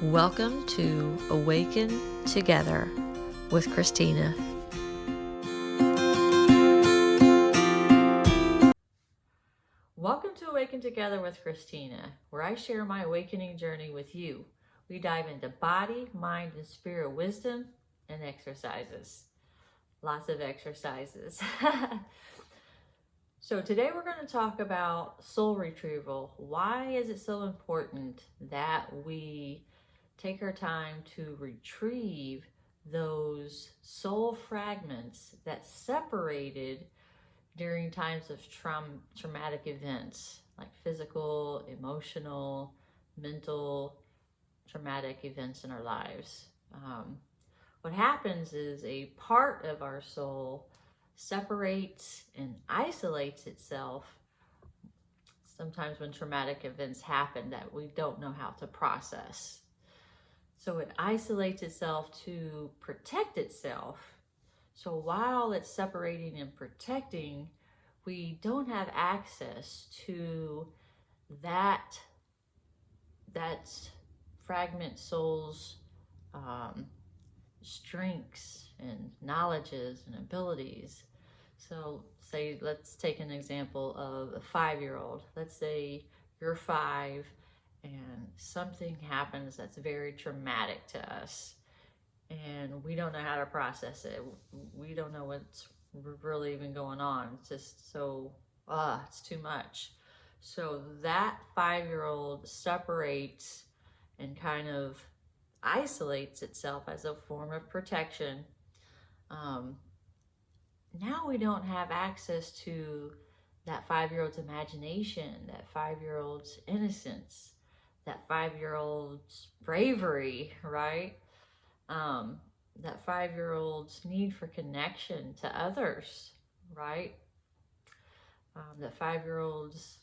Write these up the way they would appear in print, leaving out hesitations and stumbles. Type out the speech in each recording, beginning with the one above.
Welcome to Awaken Together with Christina. Welcome to Awaken Together with Christina, where I share my awakening journey with you. We dive into body, mind, and spirit wisdom and exercises. Lots of exercises. So today we're going to talk about soul retrieval. Why is it so important that we take our time to retrieve those soul fragments that separated during times of traumatic events, like physical, emotional, mental, traumatic events in our lives? What happens is a part of our soul separates and isolates itself sometimes when traumatic events happen that we don't know how to process. So it isolates itself to protect itself. So while it's separating and protecting, we don't have access to that fragment soul's strengths and knowledges and abilities. So say, let's take an example of a 5-year-old. Let's say you're 5 and something happens that's very traumatic to us and we don't know how to process it. We don't know what's really even going on. It's just so, it's too much. So that 5-year-old separates and kind of isolates itself as a form of protection. Now we don't have access to that 5-year-old's imagination, that 5-year-old's innocence, that 5-year-old's bravery, right? That 5-year-old's need for connection to others, right? That 5-year-old's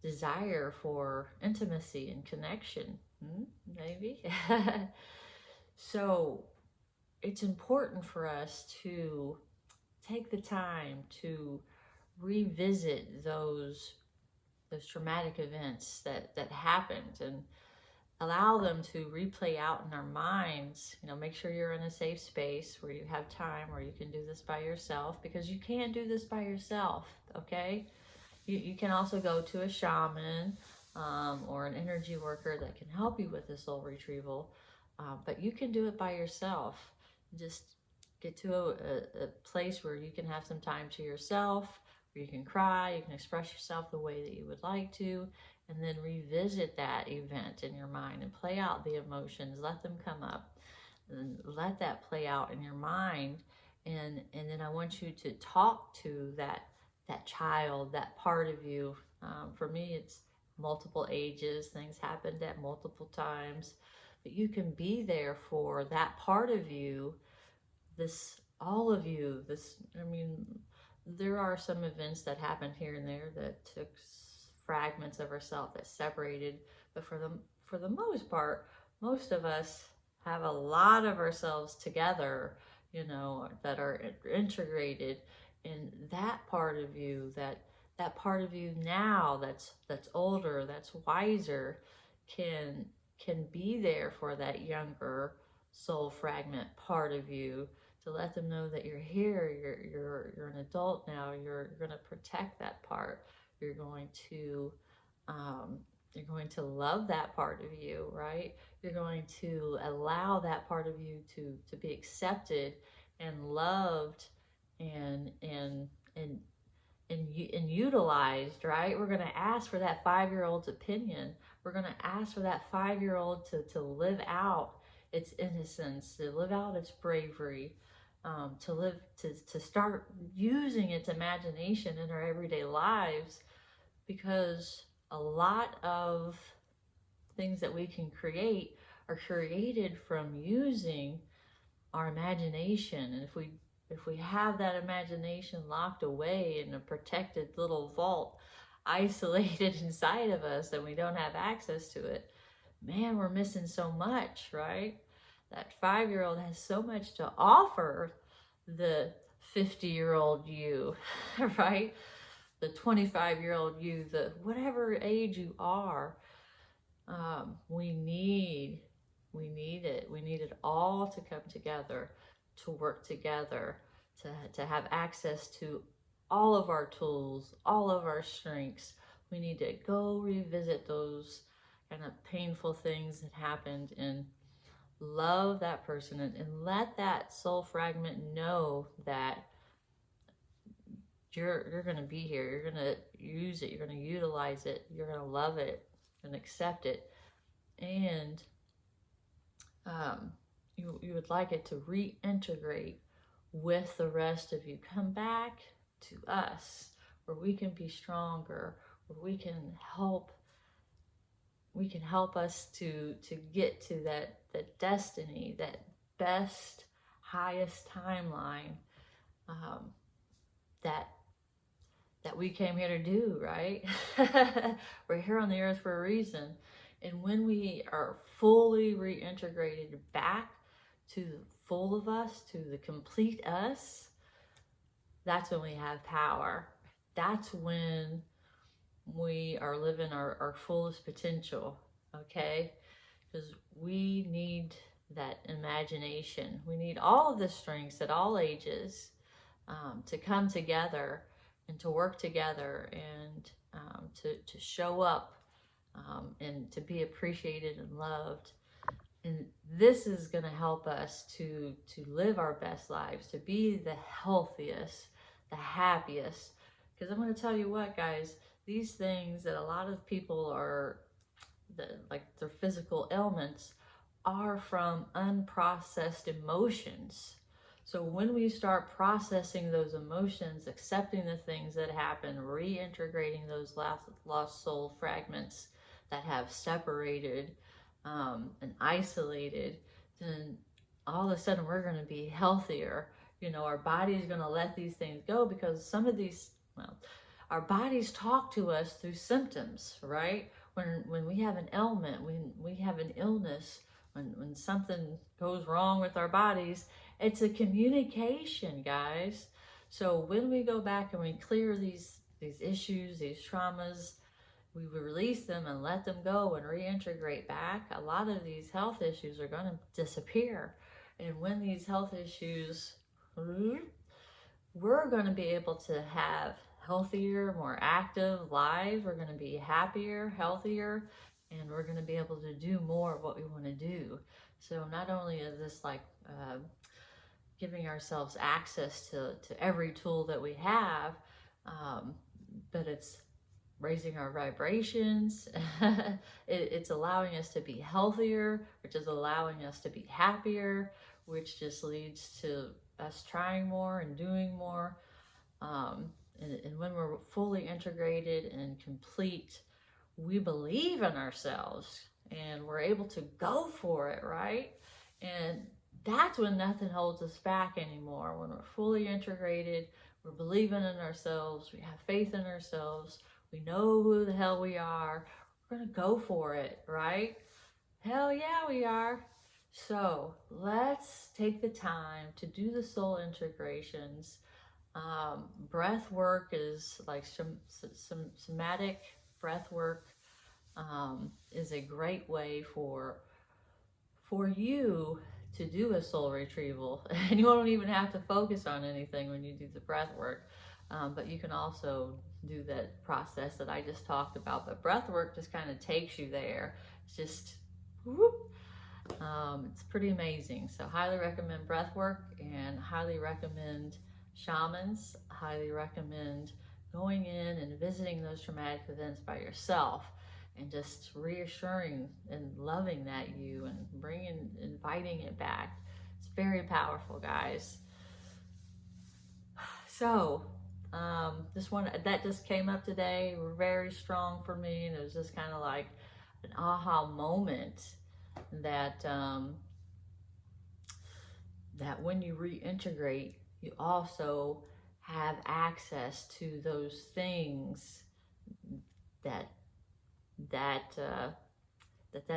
desire for intimacy and connection, maybe. So it's important for us to take the time to revisit those traumatic events that happened and allow them to replay out in our minds. Make sure you're in a safe space where you have time, where you can do this by yourself, because you can't do this by yourself, okay? You can also go to a shaman or an energy worker that can help you with the soul retrieval, but you can do it by yourself. Just get to a place where you can have some time to yourself, where you can cry, you can express yourself the way that you would like to, and then revisit that event in your mind and play out the emotions. Let them come up and let that play out in your mind. And then I want you to talk to that child, that part of you. For me, it's multiple ages. Things happened at multiple times. But you can be there for that part of you, all of you. There are some events that happened here and there that took fragments of ourselves that separated, but for the most part, most of us have a lot of ourselves together, that are integrated. And that part of you, that part of you now that's older, that's wiser, can be there for that younger soul fragment part of you, to let them know that you're here, you're an adult now, you're going to protect that part, you're going to love that part of you, right? You're going to allow that part of you to be accepted and loved and utilized, right? We're going to ask for that 5-year-old's opinion. We're going to ask for that 5-year-old to live out its innocence, to live out its bravery, to start using its imagination in our everyday lives, because a lot of things that we can create are created from using our imagination. And if we have that imagination locked away in a protected little vault, isolated inside of us, and we don't have access to it, man, we're missing so much, right? That 5-year-old has so much to offer the 50-year-old you, right? The 25-year-old you, the whatever age you are. We need it. We need it all to come together, to work together, to have access to all of our tools, all of our strengths. We need to go revisit those kind of painful things that happened and love that person, and let that soul fragment know that you're going to be here. You're going to use it. You're going to utilize it. You're going to love it and accept it. And you would like it to reintegrate with the rest of you. Come back to us where we can be stronger, where we can help us to get to that destiny, that best, highest timeline that we came here to do, right? We're here on the earth for a reason. And when we are fully reintegrated back to the full of us, to the complete us, that's when we have power. That's when we are living our fullest potential, okay? Because we need that imagination. We need all of the strengths at all ages to come together and to work together and to show up and to be appreciated and loved. And this is going to help us to live our best lives, to be the healthiest, the happiest. Because I'm going to tell you what, guys, these things that a lot of people are, like their physical ailments, are from unprocessed emotions. So when we start processing those emotions, accepting the things that happen, reintegrating those lost soul fragments that have separated and isolated, then all of a sudden we're going to be healthier. Our body is going to let these things go, because some of these, our bodies talk to us through symptoms, right? When we have an ailment, when we have an illness, when something goes wrong with our bodies, it's a communication, guys. So when we go back and we clear these issues, these traumas, we release them and let them go and reintegrate back, a lot of these health issues are going to disappear. And when these health issues, we're going to be able to have healthier, more active lives. We're going to be happier, healthier, and we're going to be able to do more of what we want to do. So not only is this like giving ourselves access to every tool that we have, but it's raising our vibrations. It's allowing us to be healthier, which is allowing us to be happier, which just leads to us trying more and doing more. And when we're fully integrated and complete, we believe in ourselves and we're able to go for it, right? And that's when nothing holds us back anymore. When we're fully integrated, we're believing in ourselves, we have faith in ourselves, we know who the hell we are, we're gonna go for it, right? Hell yeah, we are. So let's take the time to do the soul integrations. Breath work is like some somatic breath work is a great way for you to do a soul retrieval. And you don't even have to focus on anything when you do the breath work, but you can also do that process that I just talked about. But breath work just kind of takes you there. It's just whoop. It's pretty amazing. So highly recommend breath work, and highly recommend shamans. Highly recommend going in and visiting those traumatic events by yourself and just reassuring and loving that you and inviting it back. It's very powerful, guys. So this one that just came up today, were very strong for me, and it was just kind of like an aha moment that that when you reintegrate, you also have access to those things that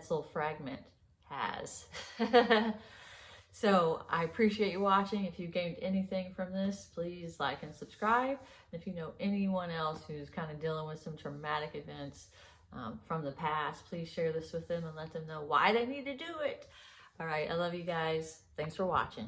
soul fragment has. So I appreciate you watching. If you gained anything from this, please like and subscribe. And if you know anyone else who's kind of dealing with some traumatic events, from the past, please share this with them and let them know why they need to do it. All right, I love you guys. Thanks for watching.